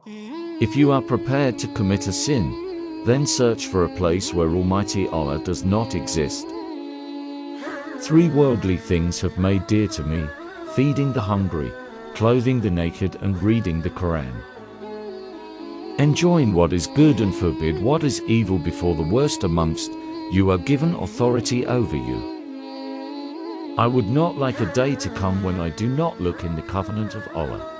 If you are prepared to commit a sin, then search for a place where Almighty Allah does not exist. 3 worldly things have made dear to me: feeding the hungry, clothing the naked, and reading the Quran. Enjoin what is good and forbid what is evil before the worst amongst you are given authority over you. I would not like a day to come when I do not look in the covenant of Allah.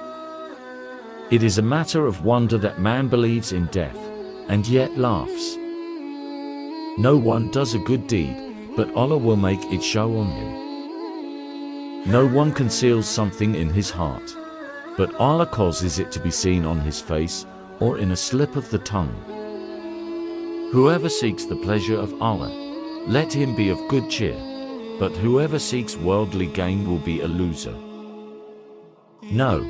It is a matter of wonder that man believes in death, and yet laughs. No one does a good deed, but Allah will make it show on him. No one conceals something in his heart, but Allah causes it to be seen on his face, or in a slip of the tongue. Whoever seeks the pleasure of Allah, let him be of good cheer, but whoever seeks worldly gain will be a loser. No.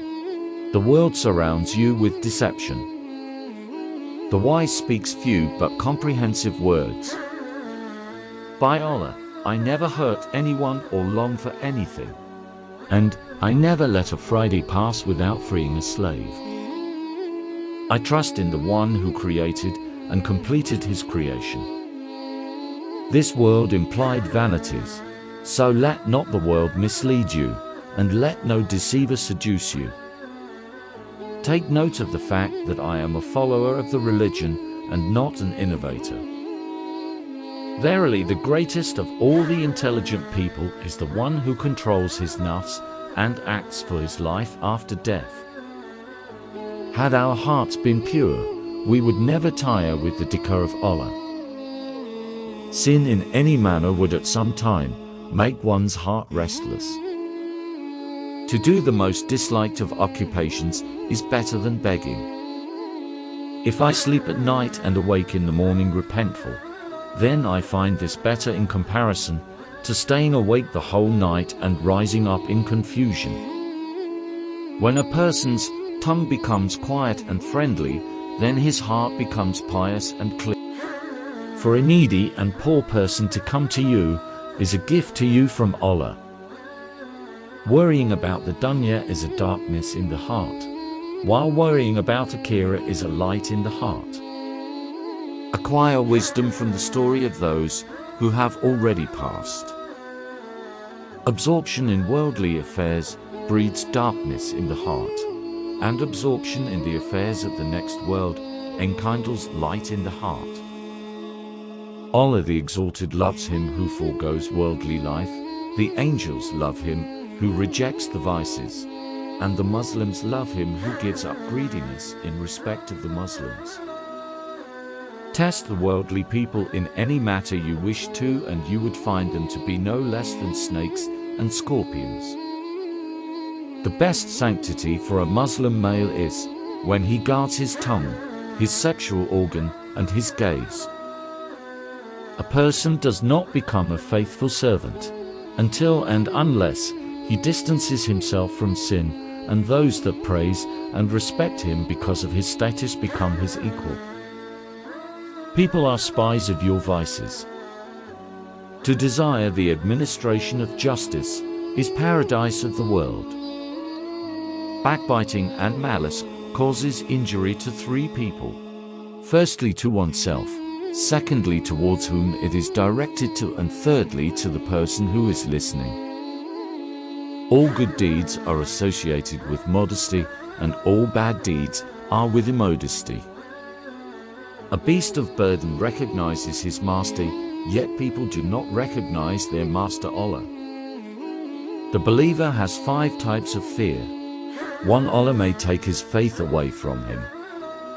The world surrounds you with deception. The wise speaks few but comprehensive words. By Allah, I never hurt anyone or long for anything, and I never let a Friday pass without freeing a slave. I trust in the one who created and completed his creation. This world implied vanities, so let not the world mislead you, and let no deceiver seduce you. Take note of the fact that I am a follower of the religion and not an innovator. Verily, the greatest of all the intelligent people is the one who controls his nafs and acts for his life after death. Had our hearts been pure, we would never tire with the dhikr of Allah. Sin in any manner would at some time make one's heart restless. To do the most disliked of occupations is better than begging. If I sleep at night and awake in the morning repentful, then I find this better in comparison to staying awake the whole night and rising up in confusion. When a person's tongue becomes quiet and friendly, then his heart becomes pious and clear. For a needy and poor person to come to you is a gift to you from Allah. Worrying about the dunya is a darkness in the heart, while worrying about akhirah is a light in the heart. Acquire wisdom from the story of those who have already passed. Absorption in worldly affairs breeds darkness in the heart, and absorption in the affairs of the next world enkindles light in the heart. Allah the Exalted loves him who forgoes worldly life, the angels love him who rejects the vices, and the Muslims love him who gives up greediness in respect of the Muslims. Test the worldly people in any matter you wish to, and you would find them to be no less than snakes and scorpions. The best sanctity for a Muslim male is when he guards his tongue, his sexual organ, and his gaze. A person does not become a faithful servant until and unless he distances himself from sin, and those that praise and respect him because of his status become his equal. People are spies of your vices. To desire the administration of justice is paradise of the world. Backbiting and malice causes injury to 3 people. Firstly, to oneself, secondly, towards whom it is directed to, and thirdly, to the person who is listening. All good deeds are associated with modesty, and all bad deeds are with immodesty. A beast of burden recognizes his master, yet people do not recognize their master Allah. The believer has 5 types of fear. 1. Allah may take his faith away from him.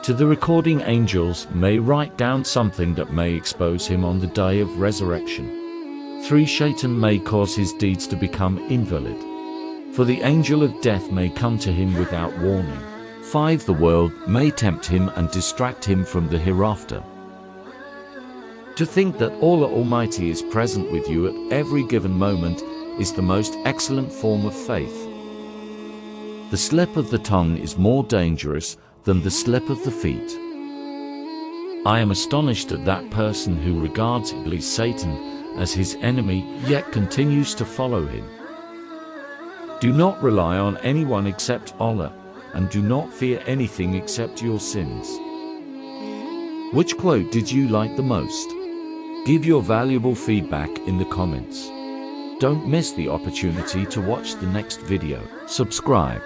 2. The recording angels may write down something that may expose him on the day of resurrection. 3. Shaitan may cause his deeds to become invalid, for the angel of death may come to him without warning. 5. The world may tempt him and distract him from the hereafter. To think that Allah Almighty is present with you at every given moment is the most excellent form of faith. The slip of the tongue is more dangerous than the slip of the feet. I am astonished at that person who regards Iblis Satan as his enemy yet continues to follow him. Do not rely on anyone except Allah, and do not fear anything except your sins. Which quote did you like the most? Give your valuable feedback in the comments. Don't miss the opportunity to watch the next video. Subscribe.